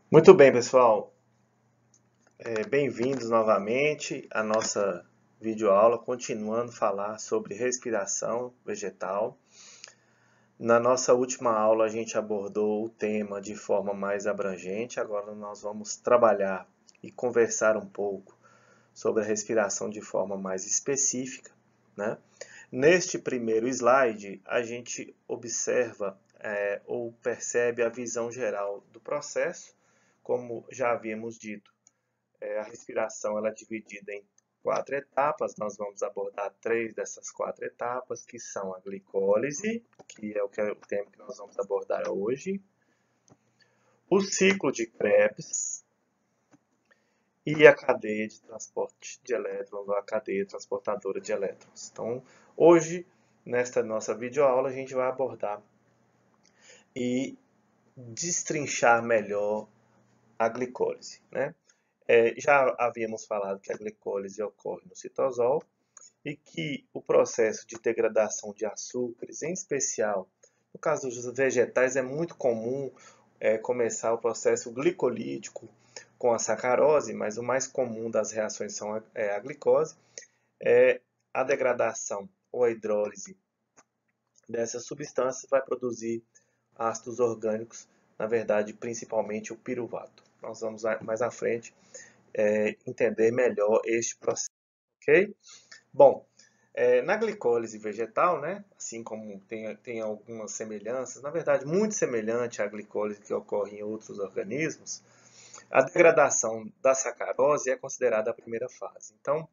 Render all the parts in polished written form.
Muito bem, pessoal. Bem-vindos novamente à nossa videoaula, continuando a falar sobre respiração vegetal. Na nossa última aula, a gente abordou o tema de forma mais abrangente. Agora nós vamos trabalhar e conversar um pouco sobre a respiração de forma mais específica, né? Neste primeiro slide, a gente observa ou percebe a visão geral do processo. Como já havíamos dito, a respiração ela é dividida em 4 etapas. Nós vamos abordar 3 dessas 4 etapas, que são a glicólise, que é o tema que nós vamos abordar hoje, o ciclo de Krebs e a cadeia de transporte de elétrons, ou a cadeia transportadora de elétrons. Então, hoje, nesta nossa videoaula, a gente vai abordar e destrinchar melhor a glicólise, né? Já havíamos falado que a glicólise ocorre no citosol e que o processo de degradação de açúcares, em especial no caso dos vegetais, é muito comum começar o processo glicolítico com a sacarose, mas o mais comum das reações são a glicose. A degradação ou a hidrólise dessas substâncias vai produzir ácidos orgânicos, na verdade, principalmente o piruvato. Nós vamos mais à frente entender melhor este processo, ok? Bom, na glicólise vegetal, né, assim como tem algumas semelhanças, na verdade muito semelhante à glicólise que ocorre em outros organismos, a degradação da sacarose é considerada a primeira fase. Então,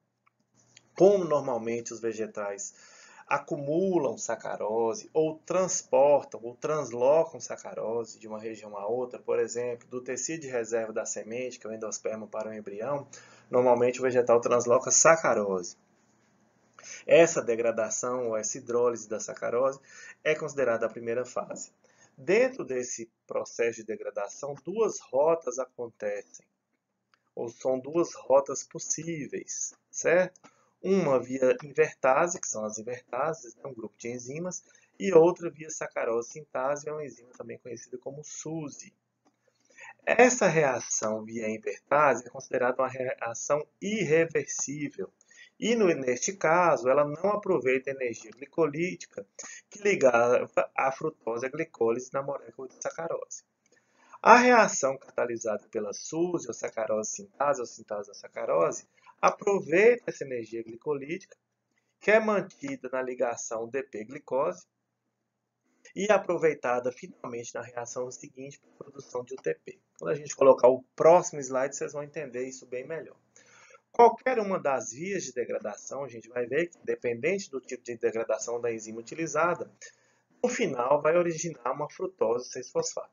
como normalmente os vegetais acumulam sacarose ou transportam ou translocam sacarose de uma região a outra, por exemplo, do tecido de reserva da semente, que é o endosperma, para o embrião, normalmente o vegetal transloca sacarose. Essa degradação ou essa hidrólise da sacarose é considerada a primeira fase. Dentro desse processo de degradação, duas rotas acontecem, ou são duas rotas possíveis, certo? Uma via invertase, que são as invertases, um grupo de enzimas, e outra via sacarose sintase, é uma enzima também conhecida como SUSE. Essa reação via invertase é considerada uma reação irreversível. E neste caso, ela não aproveita a energia glicolítica que ligava a frutose à glicólise na molécula de sacarose. A reação catalisada pela SUSE, ou sacarose sintase, ou sintase da sacarose, aproveita essa energia glicolítica, que é mantida na ligação DP-glicose, e aproveitada finalmente na reação seguinte para a produção de UTP. Quando a gente colocar o próximo slide, vocês vão entender isso bem melhor. Qualquer uma das vias de degradação, a gente vai ver que, dependente do tipo de degradação da enzima utilizada, no final vai originar uma frutose 6-fosfato,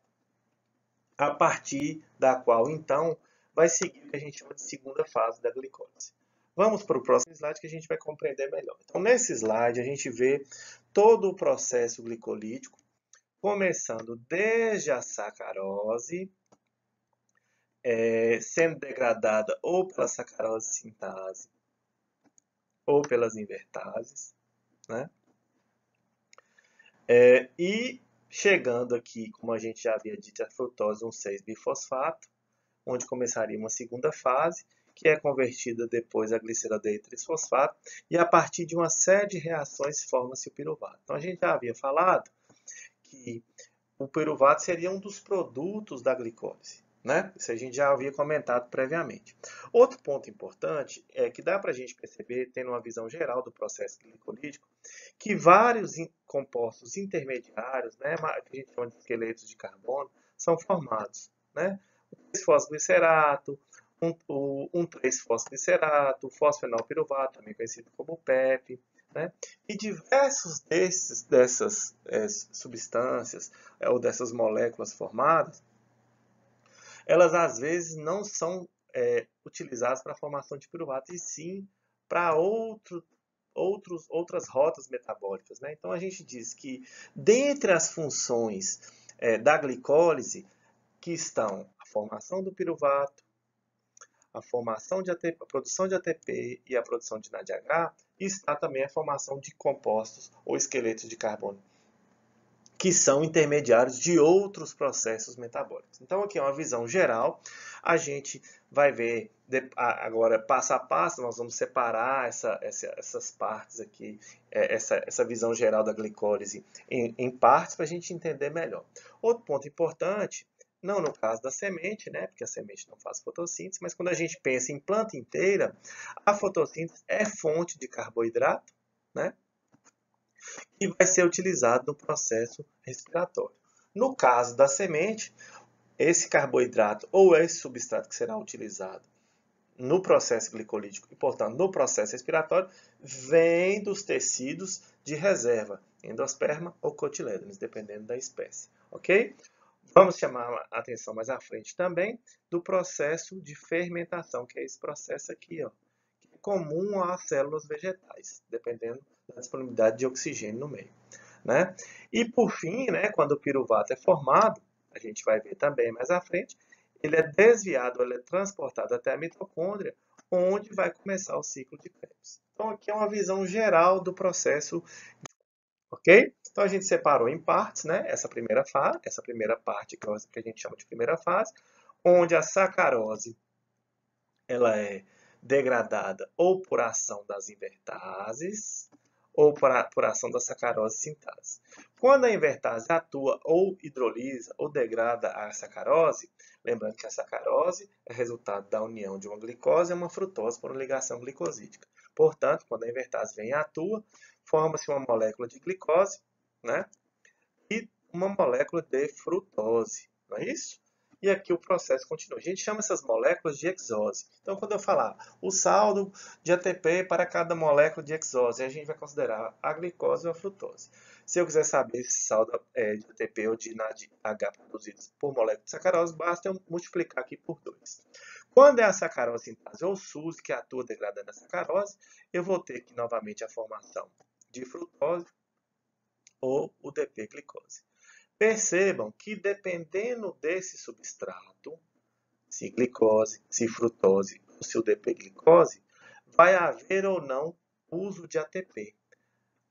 a partir da qual, então, vai seguir o que a gente chama de segunda fase da glicólise. Vamos para o próximo slide que a gente vai compreender melhor. Então, nesse slide, a gente vê todo o processo glicolítico, começando desde a sacarose, sendo degradada ou pela sacarose sintase ou pelas invertases, né? E chegando aqui, como a gente já havia dito, a frutose 1,6-bifosfato, onde começaria uma segunda fase, que é convertida depois a gliceraldeído 3-fosfato, e a partir de uma série de reações forma-se o piruvato. Então a gente já havia falado que o piruvato seria um dos produtos da glicólise, né? Isso a gente já havia comentado previamente. Outro ponto importante é que dá para a gente perceber, tendo uma visão geral do processo glicolítico, que vários compostos intermediários, né, que a gente chama de esqueletos de carbono, são formados, né? O 3-fosfoglicerato, um 3-fosfoglicerato, o fosfenolpiruvato, também conhecido como PEP, né? E diversos dessas substâncias ou dessas moléculas formadas, elas às vezes não são utilizadas para a formação de piruvato, e sim para outras rotas metabólicas, né? Então a gente diz que dentre as funções da glicólise, que estão a formação do piruvato, a formação de ATP, a produção de ATP e a produção de NADH, e está também a formação de compostos ou esqueletos de carbono, que são intermediários de outros processos metabólicos. Então, aqui é uma visão geral. A gente vai ver agora, passo a passo, nós vamos separar essas partes aqui, essa visão geral da glicólise em partes para a gente entender melhor. Outro ponto importante, não no caso da semente, né, porque a semente não faz fotossíntese, mas quando a gente pensa em planta inteira, a fotossíntese é fonte de carboidrato, né, e vai ser utilizado no processo respiratório. No caso da semente, esse carboidrato ou esse substrato que será utilizado no processo glicolítico e, portanto, no processo respiratório, vem dos tecidos de reserva, endosperma ou cotilédones, dependendo da espécie, ok? Vamos chamar a atenção mais à frente também do processo de fermentação, que é esse processo aqui, ó, que é comum às células vegetais, dependendo da disponibilidade de oxigênio no meio, né? E por fim, né, quando o piruvato é formado, a gente vai ver também mais à frente, ele é desviado, ele é transportado até a mitocôndria, onde vai começar o ciclo de Krebs. Então aqui é uma visão geral do processo, ok? Então a gente separou em partes, né, essa primeira parte que a gente chama de primeira fase, onde a sacarose ela é degradada ou por ação das invertases ou por ação da sacarose sintase. Quando a invertase atua ou hidrolisa ou degrada a sacarose, lembrando que a sacarose é resultado da união de uma glicose e uma frutose por uma ligação glicosídica. Portanto, quando a invertase vem e atua, forma-se uma molécula de glicose, né, e uma molécula de frutose, não é isso? E aqui o processo continua. A gente chama essas moléculas de exose. Então, quando eu falar o saldo de ATP para cada molécula de exose, a gente vai considerar a glicose ou a frutose. Se eu quiser saber esse saldo de ATP ou de NADH produzidos por molécula de sacarose, basta eu multiplicar aqui por 2. Quando é a sacarose sintase ou SUS que atua degradando a sacarose, eu vou ter aqui novamente a formação de frutose ou o DP-glicose. Percebam que dependendo desse substrato, se glicose, se frutose ou se o DP-glicose, vai haver ou não uso de ATP.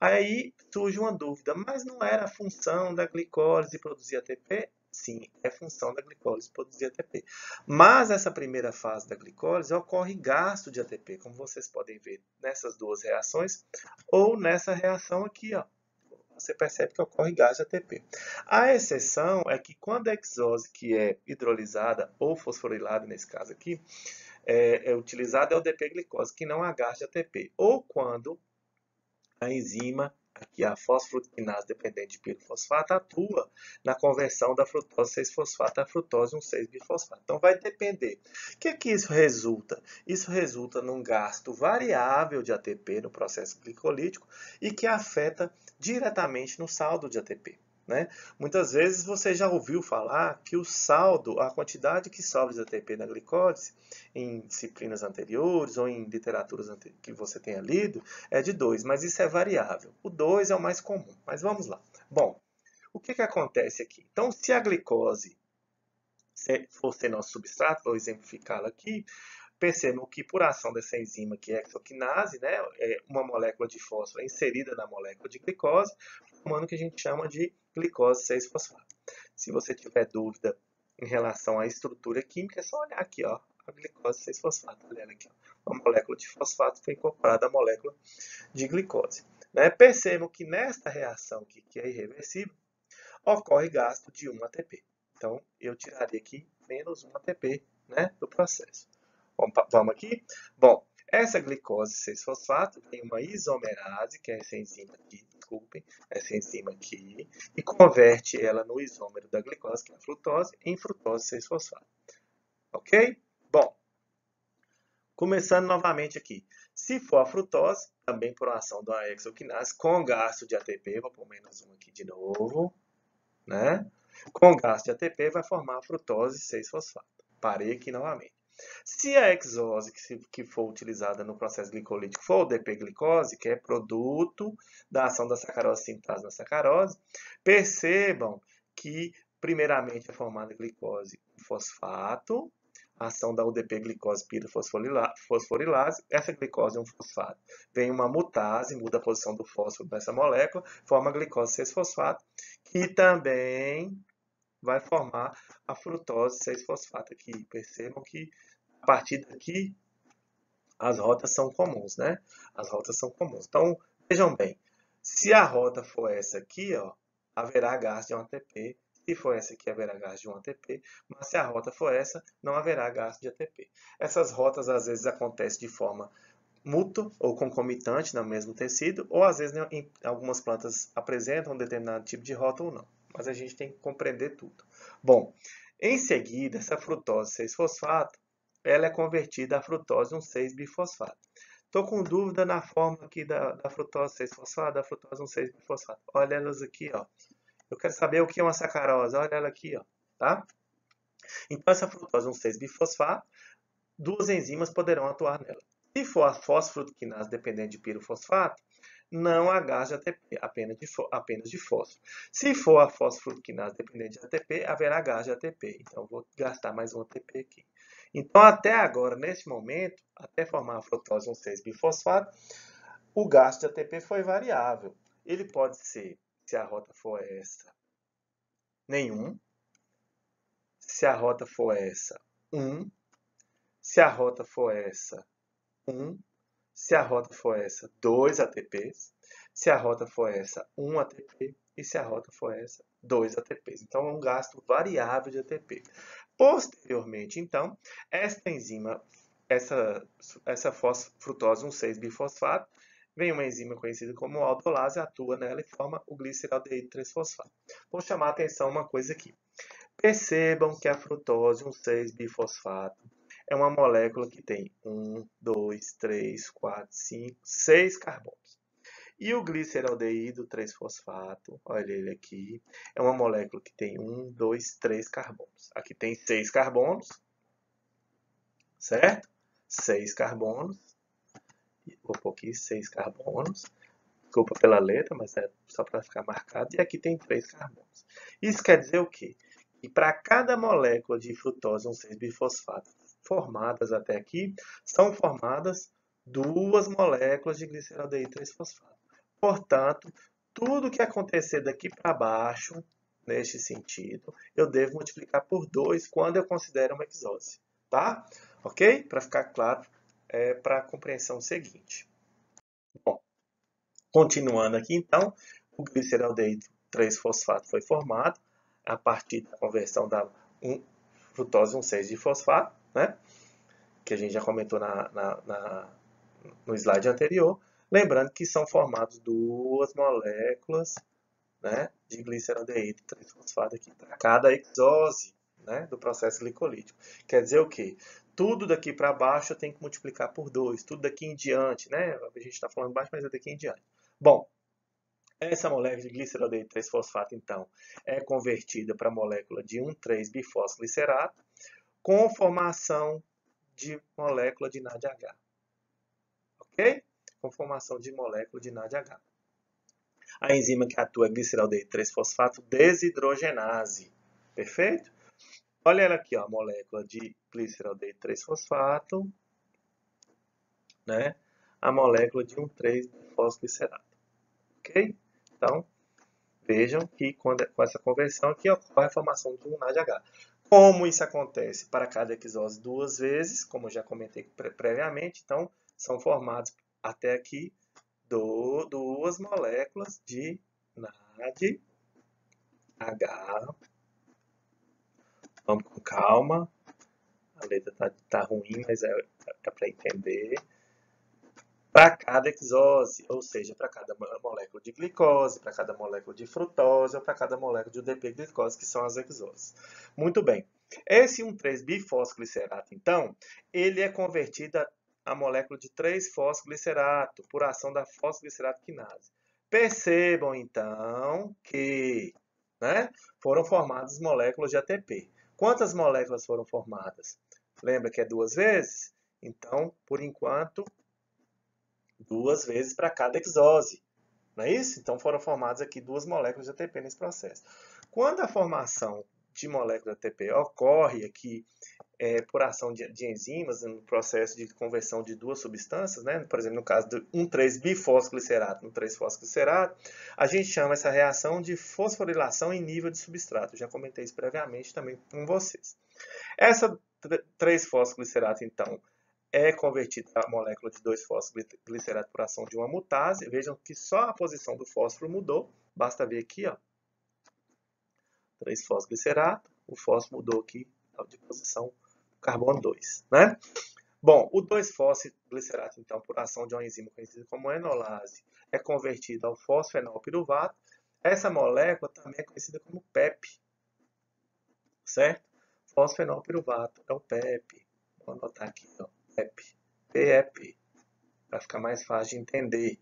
Aí surge uma dúvida, mas não era a função da glicólise produzir ATP? Sim, é função da glicólise produzir ATP. Mas essa primeira fase da glicólise ocorre gasto de ATP, como vocês podem ver nessas duas reações, ou nessa reação aqui, ó. Você percebe que ocorre gás de ATP. A exceção é que quando a exose, que é hidrolisada ou fosforilada, nesse caso aqui, é utilizada, é o DP-glicose, que não há gás de ATP. Ou quando a enzima, aqui a fosfrutinase dependente de pirofosfato, atua na conversão da frutose 6-fosfato a frutose 1,6-bifosfato. Então vai depender. O que isso resulta? Isso resulta num gasto variável de ATP no processo glicolítico e que afeta diretamente no saldo de ATP. Né? Muitas vezes você já ouviu falar que o saldo, a quantidade que sobra de ATP na glicólise, em disciplinas anteriores ou em literaturas que você tenha lido, é de 2, mas isso é variável. O 2 é o mais comum, mas vamos lá. Bom, o que acontece aqui? Então, se a glicose for ser nosso substrato, vou exemplificá-lo aqui, percebam que por ação dessa enzima que é hexoquinase, né, é uma molécula de fósforo inserida na molécula de glicose, formando o que a gente chama de glicose 6-fosfato. Se você tiver dúvida em relação à estrutura química, é só olhar aqui, ó, a glicose 6-fosfato. Olha aqui, ó, uma molécula de fosfato foi incorporada à molécula de glicose. Né? Percebam que nesta reação aqui, que é irreversível, ocorre gasto de 1 ATP. Então, eu tiraria aqui menos 1 ATP, né, do processo. Vamos aqui? Bom, essa glicose 6-fosfato tem uma isomerase, que é essa enzima aqui, desculpem, essa enzima aqui, e converte ela no isômero da glicose, que é a frutose, em frutose 6-fosfato. Ok? Bom, começando novamente aqui. Se for a frutose, também por ação da hexoquinase, com gasto de ATP, vou pôr menos 1 aqui de novo, né? Com gasto de ATP vai formar a frutose 6-fosfato. Parei aqui novamente. Se a exose que for utilizada no processo glicolítico for o DP-glicose, que é produto da ação da sacarose sintase na sacarose, percebam que primeiramente é formada glicose fosfato, a ação da UDP-glicose pirofosforilase. Essa glicose é um fosfato. Vem uma mutase, muda a posição do fósforo nessa molécula, forma a glicose 6-fosfato, que também vai formar a frutose 6-fosfato aqui. Percebam que a partir daqui as rotas são comuns, né? As rotas são comuns. Então, vejam bem, se a rota for essa aqui, ó, haverá gás de um ATP. Se for essa aqui, haverá gás de um ATP. Mas se a rota for essa, não haverá gás de ATP. Essas rotas, às vezes, acontecem de forma mútua ou concomitante no mesmo tecido, ou às vezes em algumas plantas apresentam um determinado tipo de rota ou não. Mas a gente tem que compreender tudo. Bom, em seguida, essa frutose 6-fosfato, ela é convertida a frutose 1,6-bifosfato. Estou com dúvida na forma aqui da frutose 6-fosfato, da frutose 1,6-bifosfato. Olha elas aqui, ó. Eu quero saber o que é uma sacarose. Olha ela aqui, ó, tá? Então, essa frutose 1,6-bifosfato, duas enzimas poderão atuar nela. Se for a fosfrutiquinase dependente de pirofosfato, não há gás de ATP, apenas de fósforo. Se for a fosfrutiquinase dependente de ATP, haverá gás de ATP. Então, vou gastar mais um ATP aqui. Então, até agora, neste momento, até formar a frutose 1,6-bifosfato, o gasto de ATP foi variável. Ele pode ser, se a rota for essa, nenhum. Se a rota for essa, 1. Se a rota for essa, 1. Se a rota for essa, 2 ATPs. Se a rota for essa, 1 ATP. E se a rota for essa, 2 ATPs. Então, é um gasto variável de ATP. Posteriormente, então, esta enzima, essa frutose 1,6-bifosfato, vem uma enzima conhecida como aldolase, atua nela e forma o gliceraldeído 3-fosfato. Vou chamar a atenção uma coisa aqui. Percebam que a frutose 1,6-bifosfato é uma molécula que tem 1, 2, 3, 4, 5, 6 carbonos. E o gliceraldeído 3-fosfato, olha ele aqui, é uma molécula que tem 1, 2, 3 carbonos. Aqui tem 6 carbonos, certo? 6 carbonos. Vou pôr aqui 6 carbonos. Desculpa pela letra, mas é só para ficar marcado. E aqui tem 3 carbonos. Isso quer dizer o quê? Que para cada molécula de frutose 1,6-bifosfato formadas até aqui, são formadas 2 moléculas de gliceraldeído 3-fosfato. Portanto, tudo que acontecer daqui para baixo, neste sentido, eu devo multiplicar por 2 quando eu considero uma exose. Tá? Ok? Para ficar claro, para a compreensão seguinte. Bom, continuando aqui então, o gliceraldeído 3-fosfato foi formado a partir da conversão da frutose 1,6-difosfato, né? Que a gente já comentou no slide anterior. Lembrando que são formadas 2 moléculas, né, de gliceraldeído 3-fosfato aqui para cada exose, né, do processo glicolítico. Quer dizer o quê? Tudo daqui para baixo eu tenho que multiplicar por 2, tudo daqui em diante, né? A gente está falando baixo, mas é daqui em diante. Bom, essa molécula de gliceraldeído 3-fosfato, então, é convertida para a molécula de 1,3-bifosfoglicerato com formação de molécula de NADH. Ok? Com formação de molécula de NADH. A enzima que atua é gliceraldeído 3-fosfato desidrogenase. Perfeito? Olha ela aqui, ó, a molécula de gliceraldeído 3-fosfato, né? A molécula de 1,3-bifosfoglicerato. Ok? Então, vejam que com essa conversão aqui ocorre a formação de um NADH. Como isso acontece para cada exose 2 vezes, como eu já comentei previamente, então são formados até aqui 2 moléculas de NADH. Vamos com calma. A letra tá ruim, mas é para entender. Para cada exose, ou seja, para cada molécula de glicose, para cada molécula de frutose ou para cada molécula de UDP-glicose, que são as exoses. Muito bem. Esse 1,3-bifosfoglicerato, então, ele é convertido a molécula de 3-fosfoglicerato por ação da fosfoglicerato quinase. Percebam, então, que, né, foram formadas moléculas de ATP. Quantas moléculas foram formadas? Lembra que é 2 vezes? Então, por enquanto, 2 vezes para cada exose. Não é isso? Então foram formadas aqui 2 moléculas de ATP nesse processo. Quando a formação de molécula de ATP ocorre aqui por ação de enzimas no processo de conversão de duas substâncias, né? Por exemplo, no caso do 1,3-bifosfoglicerato no 3-fosfoglicerato, a gente chama essa reação de fosforilação em nível de substrato. Eu já comentei isso previamente também com vocês. Essa 3-fosfoglicerato, então, é convertida a molécula de 2-fosfoglicerato por ação de uma mutase. Vejam que só a posição do fósforo mudou. Basta ver aqui, ó, 3-fosfoglicerato, o fósforo mudou aqui de posição carbono 2, né? Bom, o 2-fosfoglicerato, então, por ação de uma enzima conhecida como enolase, é convertido ao fosfenolpiruvato. Essa molécula também é conhecida como PEP, certo? Fosfenolpiruvato é o PEP. Vou anotar aqui, ó, PEP, PEP, para ficar mais fácil de entender.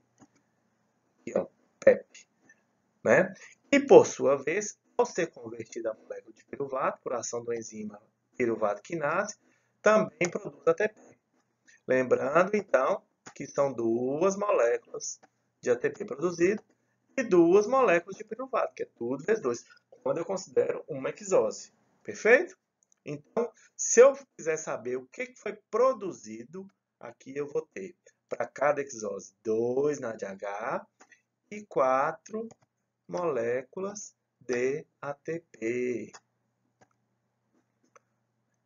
Aqui, ó, PEP, né? E, por sua vez, ao ser convertida a molécula de piruvato por ação da enzima piruvato quinase, também produz ATP. Lembrando, então, que são duas moléculas de ATP produzido e duas moléculas de piruvato, que é tudo vezes 2, quando eu considero uma exose. Perfeito? Então, se eu quiser saber o que foi produzido, aqui eu vou ter, para cada exose, 2 na de H e 4 moléculas de ATP.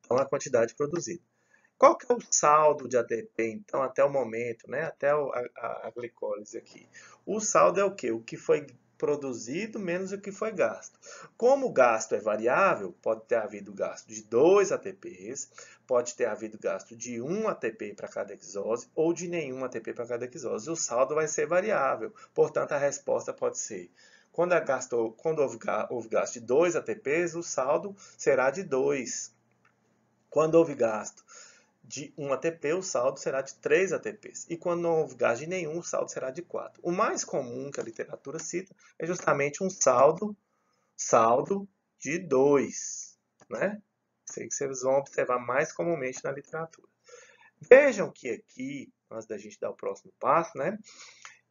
Então, a quantidade produzida. Qual que é o saldo de ATP, então, até o momento, né? Até a glicólise aqui? O saldo é o quê? O que foi produzido menos o que foi gasto. Como o gasto é variável, pode ter havido gasto de 2 ATPs, pode ter havido gasto de 1 ATP para cada exose ou de nenhum ATP para cada exose. O saldo vai ser variável, portanto, a resposta pode ser: quando houve gasto de 2 ATPs, o saldo será de 2. Quando houve gasto de 1 ATP, o saldo será de 3 ATPs. E quando não houve gasto de nenhum, o saldo será de 4. O mais comum que a literatura cita é justamente um saldo de 2. Né? Isso aí que vocês vão observar mais comumente na literatura. Vejam que aqui, antes da gente dar o próximo passo, né,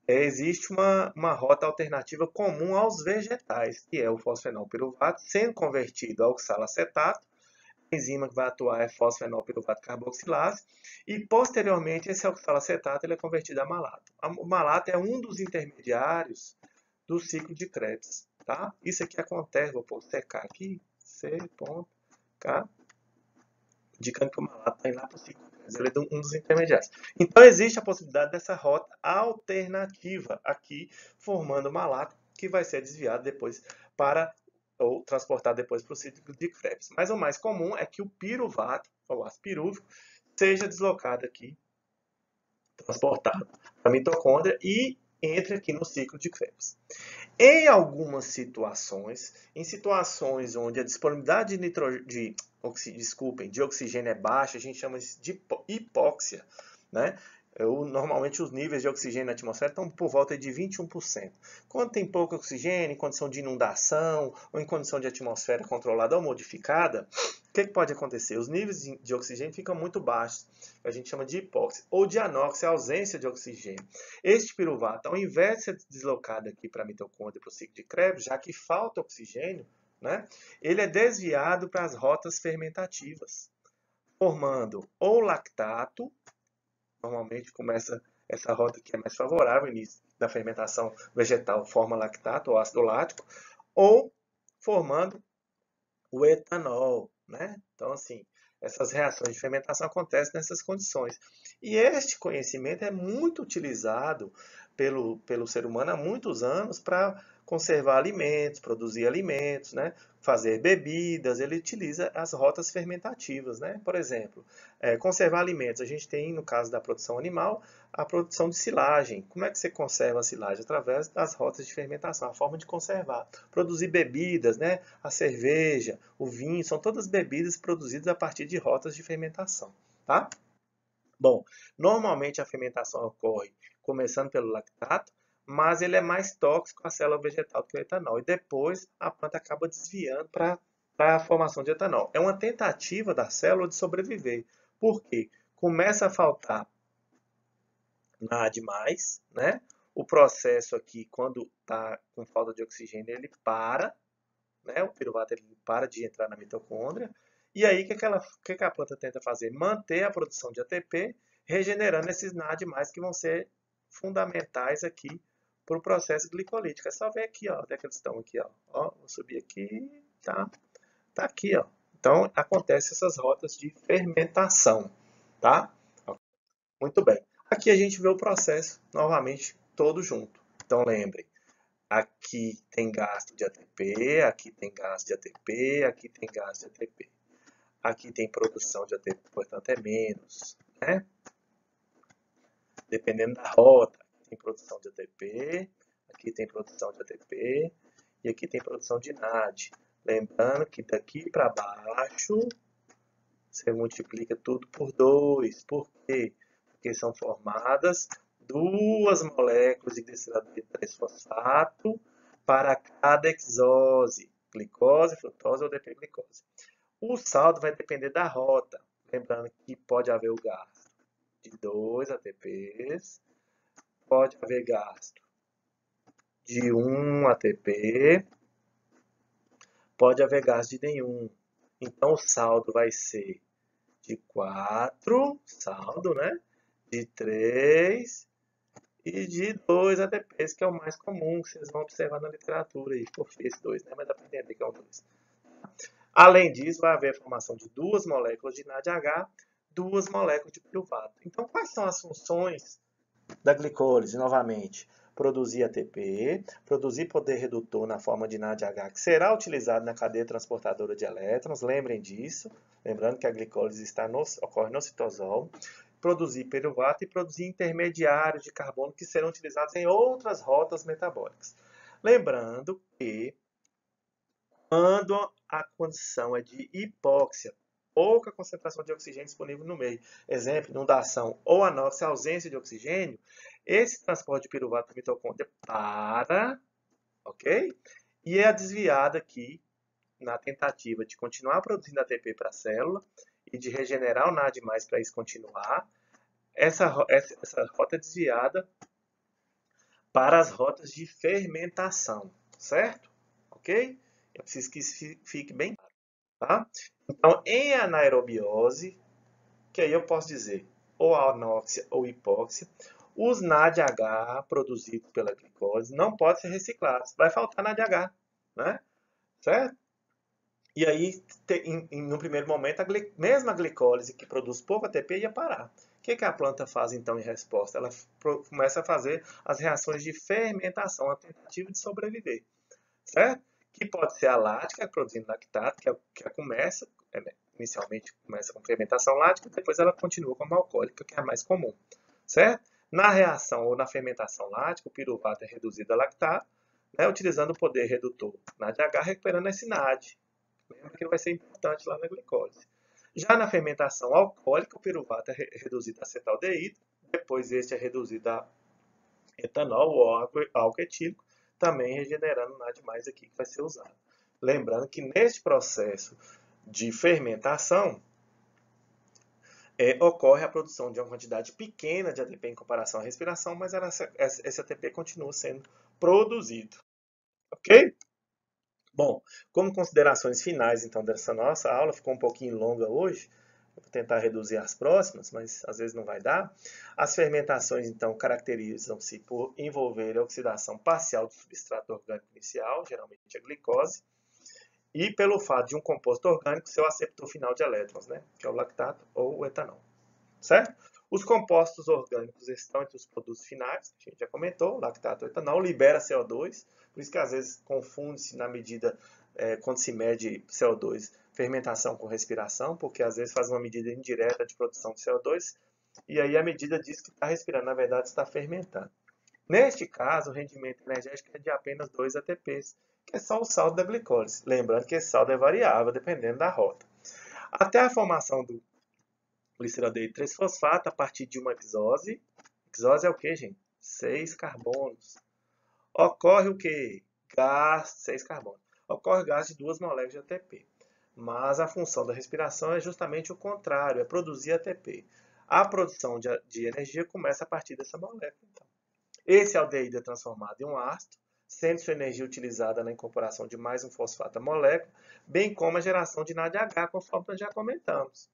existe uma rota alternativa comum aos vegetais, que é o fosfenolpiruvato sendo convertido ao oxalacetato. A enzima que vai atuar é fosfenolpiruvato carboxilase e, posteriormente, esse oxalacetato ele é convertido a malato. O malato é um dos intermediários do ciclo de Krebs. Tá? Isso aqui acontece, vou secar aqui, C.K, indicando que o malato está indo lá para o ciclo de Krebs. Ele é um dos intermediários. Então, existe a possibilidade dessa rota alternativa aqui, formando o malato, que vai ser desviado depois para ou transportado depois para o ciclo de Krebs. Mas o mais comum é que o piruvato, ou ácido pirúvico, seja deslocado aqui, transportado para a mitocôndria e entre aqui no ciclo de Krebs. Em algumas situações, em situações onde a disponibilidade de oxigênio é baixa, a gente chama isso de hipóxia, né? Normalmente os níveis de oxigênio na atmosfera estão por volta de 21%. Quando tem pouco oxigênio, em condição de inundação, ou em condição de atmosfera controlada ou modificada, o que pode acontecer? Os níveis de oxigênio ficam muito baixos, que a gente chama de hipóxia, ou de anóxia, ausência de oxigênio. Este piruvato, ao invés de ser deslocado aqui para a mitocôndria, para o ciclo de Krebs, já que falta oxigênio, né, ele é desviado para as rotas fermentativas, formando ou lactato. Normalmente começa essa rota que é mais favorável, início da fermentação vegetal forma lactato ou ácido lático, ou formando o etanol, né? Então, assim, essas reações de fermentação acontecem nessas condições. E este conhecimento é muito utilizado pelo ser humano há muitos anos para conservar alimentos, produzir alimentos, né? Fazer bebidas. Ele utiliza as rotas fermentativas, né? Por exemplo, conservar alimentos. A gente tem, no caso da produção animal, a produção de silagem. Como é que você conserva a silagem? Através das rotas de fermentação, a forma de conservar. Produzir bebidas, né? A cerveja, o vinho, são todas bebidas produzidas a partir de rotas de fermentação, tá? Bom, normalmente a fermentação ocorre começando pelo lactato, mas ele é mais tóxico à célula vegetal do que o etanol. E depois a planta acaba desviando para a formação de etanol. É uma tentativa da célula de sobreviver. Por quê? Começa a faltar NAD+, né? O processo aqui, quando está com falta de oxigênio, ele para, né? O piruvato ele para de entrar na mitocôndria E aí, o que a planta tenta fazer? Manter a produção de ATP, regenerando esses NAD+, que vão ser fundamentais aqui para o processo glicolítico. É só ver aqui, ó, onde é que eles estão aqui, ó. Ó, vou subir aqui, tá aqui, ó. Então, acontecem essas rotas de fermentação, tá? Muito bem. Aqui a gente vê o processo, novamente, todo junto. Então, lembrem, aqui tem gasto de ATP, aqui tem gasto de ATP, aqui tem gasto de ATP. Aqui tem produção de ATP, portanto é menos, né? Dependendo da rota, tem produção de ATP, aqui tem produção de ATP e aqui tem produção de NAD. Lembrando que daqui para baixo você multiplica tudo por 2. Por quê? Porque são formadas duas moléculas de glicerol de 3-fosfato para cada hexose, glicose, frutose ou DP-glicose. O saldo vai depender da rota. Lembrando que pode haver o gasto de 2 ATPs, pode haver gasto de 1 ATP, pode haver gasto de nenhum. Então o saldo vai ser de 4, saldo, né? De 3 e de 2 ATPs, que é o mais comum, que vocês vão observar na literatura aí, por esse 2, né? Mas dá para entender que é o 2. Além disso, vai haver a formação de duas moléculas de NADH, duas moléculas de piruvato. Então, quais são as funções da glicólise? Novamente, produzir ATP, produzir poder redutor na forma de NADH, que será utilizado na cadeia transportadora de elétrons, lembrem disso, lembrando que a glicólise ocorre no citosol, produzir piruvato e produzir intermediários de carbono que serão utilizados em outras rotas metabólicas. Lembrando que quando a condição é de hipóxia, pouca concentração de oxigênio disponível no meio, exemplo, inundação ou anóxia, ausência de oxigênio, esse transporte de piruvato da mitocôndria para, ok? E é desviado aqui na tentativa de continuar produzindo ATP para a célula e de regenerar o NAD+, para isso continuar. Essa rota é desviada para as rotas de fermentação, certo? Ok? Eu preciso que isso fique bem claro, tá? Então, em anaerobiose, que aí eu posso dizer ou anóxia ou hipóxia, os NADH produzidos pela glicose não podem ser reciclados. Vai faltar NADH, né? Certo? E aí, no primeiro momento, mesma glicólise que produz pouco ATP ia parar. O que a planta faz então em resposta? Ela começa a fazer as reações de fermentação, a tentativa de sobreviver, certo? Que pode ser a lática, produzindo lactato, que começa, inicialmente começa com fermentação lática, depois ela continua como alcoólica, que é a mais comum, certo? Na reação ou na fermentação lática, o piruvato é reduzido a lactato, né, utilizando o poder redutor NADH, recuperando esse NAD. Lembra que vai ser importante lá na glicose. Já na fermentação alcoólica, o piruvato é reduzido a acetaldeído, depois este é reduzido a etanol ou álcool etílico, também regenerando o NAD+ aqui que vai ser usado. Lembrando que neste processo de fermentação, ocorre a produção de uma quantidade pequena de ATP em comparação à respiração, mas esse ATP continua sendo produzido. Ok? Bom, como considerações finais, então, dessa nossa aula, ficou um pouquinho longa hoje, vou tentar reduzir as próximas, mas às vezes não vai dar. As fermentações, então, caracterizam-se por envolver a oxidação parcial do substrato orgânico inicial, geralmente a glicose, e pelo fato de um composto orgânico ser o aceptor final de elétrons, né, que é o lactato ou o etanol, certo? Os compostos orgânicos estão entre os produtos finais, a gente já comentou, lactato ou etanol, libera CO2, por isso que às vezes confunde-se na medida, quando se mede CO2, fermentação com respiração, porque às vezes faz uma medida indireta de produção de CO2, e aí a medida diz que está respirando, na verdade está fermentando. Neste caso, o rendimento energético é de apenas 2 ATPs, que é só o saldo da glicólise. Lembrando que esse saldo é variável, dependendo da rota. Até a formação do gliceraldeído 3-fosfato a partir de uma hexose. Hexose é o que, gente? 6 carbonos. Ocorre o que? Gás, 6 carbonos. Ocorre gás de 2 moléculas de ATP. Mas a função da respiração é justamente o contrário, é produzir ATP. A produção de energia começa a partir dessa molécula. Então. Esse aldeído é transformado em um ácido, sendo sua energia utilizada na incorporação de mais um fosfato à molécula, bem como a geração de NADH, conforme nós já comentamos.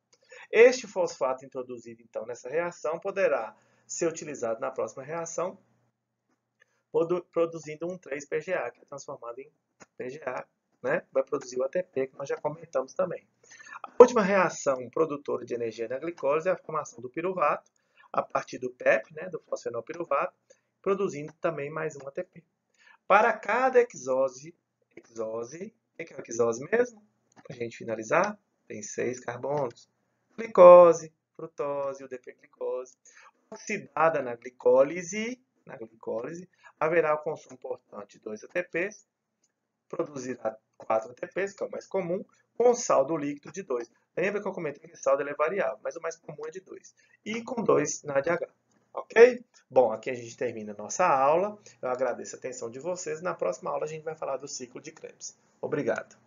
Este fosfato introduzido, então, nessa reação poderá ser utilizado na próxima reação, produzindo um 3-PGA, que é transformado em PGA, né? Vai produzir o ATP, que nós já comentamos também. A última reação produtora de energia na glicose é a formação do piruvato, a partir do PEP, né, do fosfenolpiruvato, produzindo também mais um ATP. Para cada exose, o que é exose mesmo? Para a gente finalizar, tem 6 carbonos. Glicose, frutose, UDP-glicose. Oxidada na glicólise, haverá o consumo importante de 2 ATPs, produzirá 4 ATPs, que é o mais comum, com saldo líquido de 2. Lembra que eu comentei que o saldo é variável, mas o mais comum é de 2. E com 2 NADH. Ok? Bom, aqui a gente termina a nossa aula. Eu agradeço a atenção de vocês. Na próxima aula a gente vai falar do ciclo de Krebs. Obrigado.